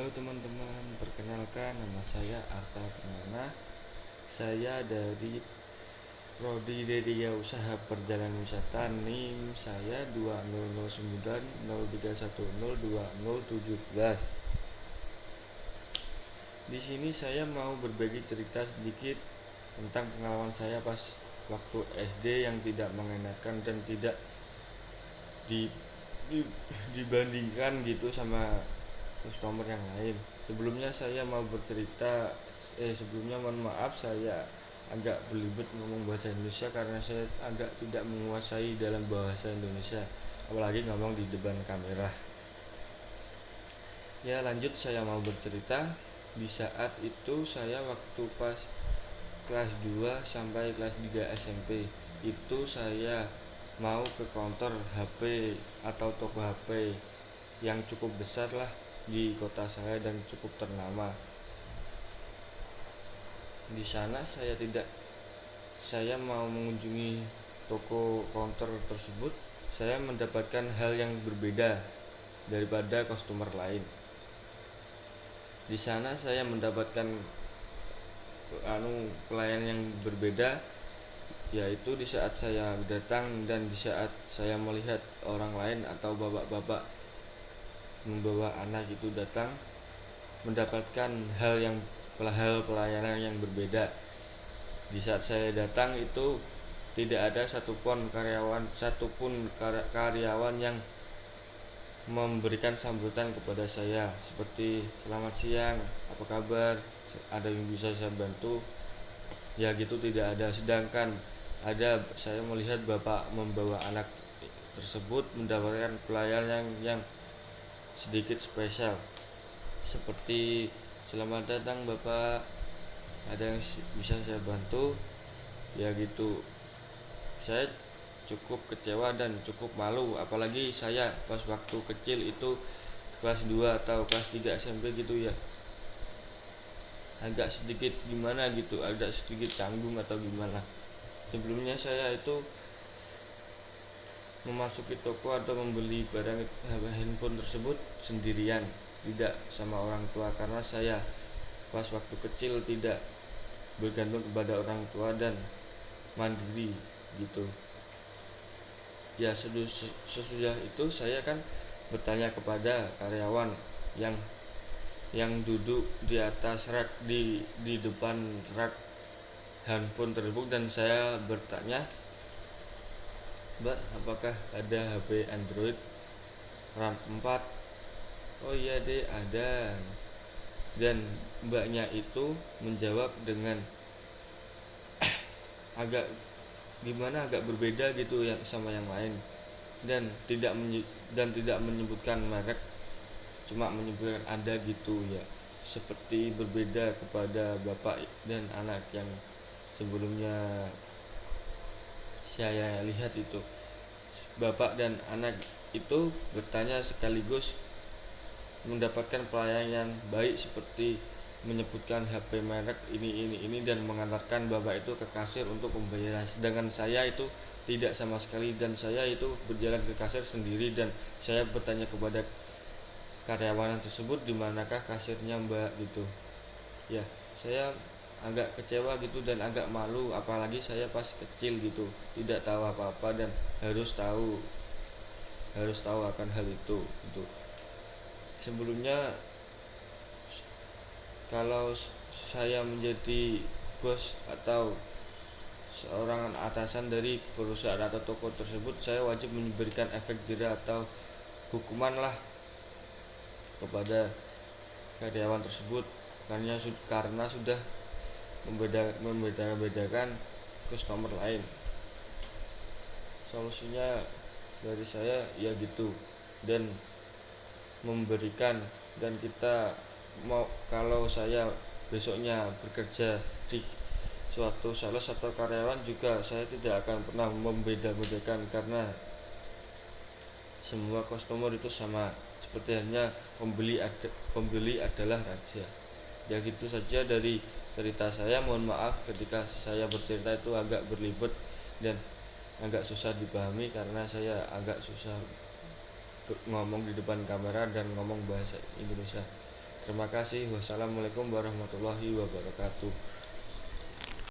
Halo teman-teman, perkenalkan nama saya Arta Purnama. Saya dari Prodi D3 Usaha Perjalanan Wisata. NIM saya 200903102017. Di sini saya mau berbagi cerita sedikit tentang pengalaman saya pas waktu SD yang tidak mengenakan dan tidak di, di- dibandingkan gitu sama customer yang lain. Sebelumnya saya mau bercerita, sebelumnya mohon maaf saya agak belibet ngomong bahasa Indonesia karena saya agak tidak menguasai dalam bahasa Indonesia, apalagi ngomong di depan kamera. Ya lanjut, saya mau bercerita. Di saat itu saya waktu pas kelas 2 sampai kelas 3 SMP itu saya mau ke counter HP atau toko HP yang cukup besar lah di kota saya dan cukup ternama. Di sana saya mau mengunjungi toko counter tersebut, saya mendapatkan hal yang berbeda daripada customer lain. Di sana saya mendapatkan pelayan yang berbeda, yaitu di saat saya datang dan di saat saya melihat orang lain atau bapak-bapak membawa anak itu datang, mendapatkan hal pelayanan yang berbeda. Di saat saya datang itu tidak ada satupun karyawan yang memberikan sambutan kepada saya seperti selamat siang, apa kabar, ada yang bisa saya bantu, ya gitu tidak ada. Sedangkan saya melihat bapak membawa anak tersebut mendapatkan pelayanan yang sedikit spesial seperti selamat datang bapak, ada yang bisa saya bantu, ya gitu. Saya cukup kecewa dan cukup malu, apalagi saya pas waktu kecil itu kelas 2 atau kelas 3 SMP gitu ya, agak sedikit gimana gitu, agak sedikit canggung atau gimana. Sebelumnya saya itu memasuki toko atau membeli barang handphone tersebut sendirian, tidak sama orang tua, karena saya pas waktu kecil tidak bergantung kepada orang tua dan mandiri gitu. Ya sesudah itu saya kan bertanya kepada karyawan yang duduk di atas rak, di depan rak handphone tersebut, dan saya bertanya, Mbak, apakah ada HP Android RAM 4? Oh iya deh, ada. Dan mbaknya itu menjawab dengan agak agak berbeda gitu yang sama yang lain, dan tidak menyebutkan merek, cuma menyebutkan ada gitu ya, seperti berbeda kepada bapak dan anak yang sebelumnya saya lihat itu. Bapak dan anak itu bertanya sekaligus mendapatkan pelayanan yang baik seperti menyebutkan HP merek ini dan mengantarkan bapak itu ke kasir untuk pembayaran. Sedangkan saya itu tidak sama sekali, dan saya itu berjalan ke kasir sendiri, dan saya bertanya kepada karyawan tersebut, di manakah kasirnya mbak gitu. Ya, saya agak kecewa gitu dan agak malu, apalagi saya pas kecil gitu, tidak tahu apa-apa dan harus tahu akan hal itu gitu. Sebelumnya kalau saya menjadi bos atau seorang atasan dari perusahaan atau toko tersebut, saya wajib memberikan efek jerah atau hukuman lah kepada karyawan tersebut, karena sudah membedakan customer lain. Solusinya dari saya ya gitu, dan memberikan, dan kita mau, kalau saya besoknya bekerja di suatu sales atau karyawan juga, saya tidak akan pernah membeda-bedakan, karena semua customer itu sama, seperti hanya pembeli adalah raja. Ya gitu saja dari cerita saya. Mohon maaf ketika saya bercerita itu agak berlibet dan agak susah dipahami, karena saya agak susah ngomong di depan kamera dan ngomong bahasa Indonesia. Terima kasih. Wassalamualaikum warahmatullahi wabarakatuh.